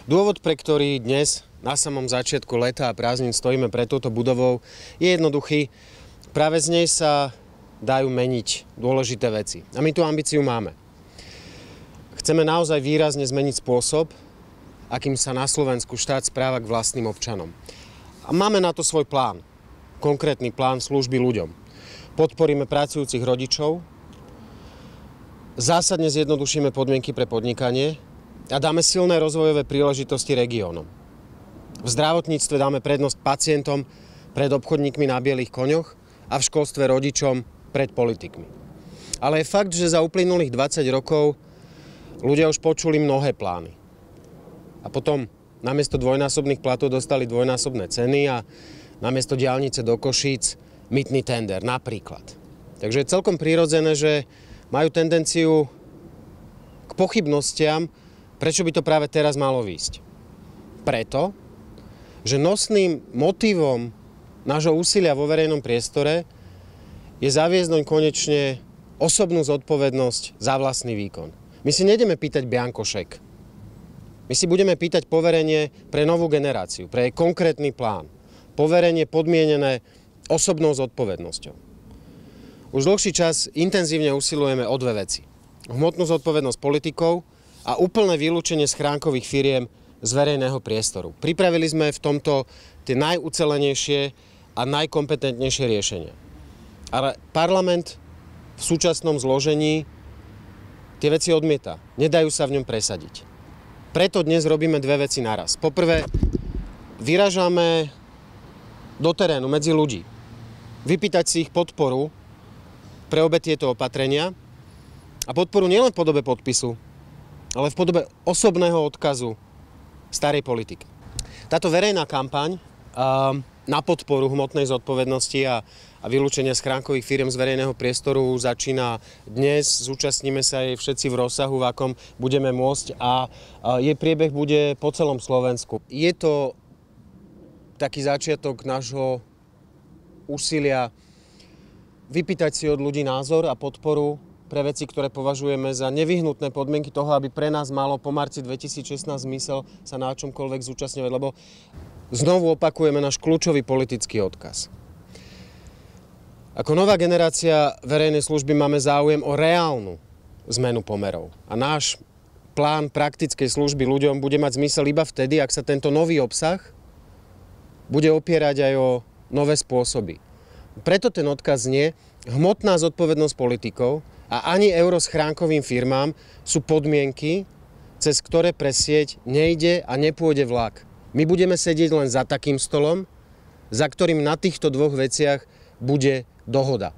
Dôvod, pre ktorý dnes na samom začiatku leta a prázdnin stojíme pred touto budovou, je jednoduchý. Práve z nej sa dajú meniť dôležité veci. A my tú ambíciu máme. Chceme naozaj výrazne zmeniť spôsob, akým sa na Slovensku štát správa k vlastným občanom. A máme na to svoj plán. Konkrétny plán služby ľuďom. Podporíme pracujúcich rodičov, zásadne zjednodušíme podmienky pre podnikanie a dáme silné rozvojové príležitosti regiónom. V zdravotníctve dáme prednosť pacientom pred obchodníkmi na bielých koňoch a v školstve rodičom pred politikmi. Ale je fakt, že za uplynulých 20 rokov ľudia už počuli mnohé plány. A potom namiesto dvojnásobných platov dostali dvojnásobné ceny a namiesto diaľnice do Košíc mýtny tender napríklad. Takže je celkom prirodzené, že majú tendenciu k pochybnostiam, prečo by to práve teraz malo výjsť. Preto, že nosným motívom nášho úsilia vo verejnom priestore je zaviesť doň konečne osobnú zodpovednosť za vlastný výkon. My si nejdeme pýtať biankošek. My si budeme pýtať poverenie pre novú generáciu, pre jej konkrétny plán. Poverenie podmienené osobnou zodpovednosťou. Už dlhší čas intenzívne usilujeme o dve veci. Hmotnú zodpovednosť politikov a úplné vylúčenie schránkových firiem z verejného priestoru. Pripravili sme v tomto tie najucelenejšie a najkompetentnejšie riešenia. Ale parlament v súčasnom zložení tie veci odmieta. Nedajú sa v ňom presadiť. Preto dnes robíme dve veci naraz. Poprvé, vyražame do terénu medzi ľudí. Vypýtať si ich podporu pre obe tieto opatrenia a podporu nielen v podobe podpisu, ale v podobe osobného odkazu starej politiky. Táto verejná kampaň na podporu hmotnej zodpovednosti a vylúčenia schránkových firiem z verejného priestoru začína dnes. Zúčastníme sa jej všetci v rozsahu, v akom budeme môcť a jej priebeh bude po celom Slovensku. Je to taký začiatok nášho úsilia vypýtať si od ľudí názor a podporu pre veci, ktoré považujeme za nevyhnutné podmienky toho, aby pre nás malo po marci 2016 zmysel sa na čomkoľvek zúčastňovať, lebo znovu opakujeme náš kľúčový politický odkaz. Ako nová generácia verejnej služby máme záujem o reálnu zmenu pomerov. A náš plán praktickej služby ľuďom bude mať zmysel iba vtedy, ak sa tento nový obsah bude opierať aj o nové spôsoby. Preto ten odkaz znie: hmotná zodpovednosť politikov a ani euro schránkovým firmám sú podmienky, cez ktoré pre sieť nejde a nepôjde vlak. My budeme sedieť len za takým stolom, za ktorým na týchto dvoch veciach bude dohoda.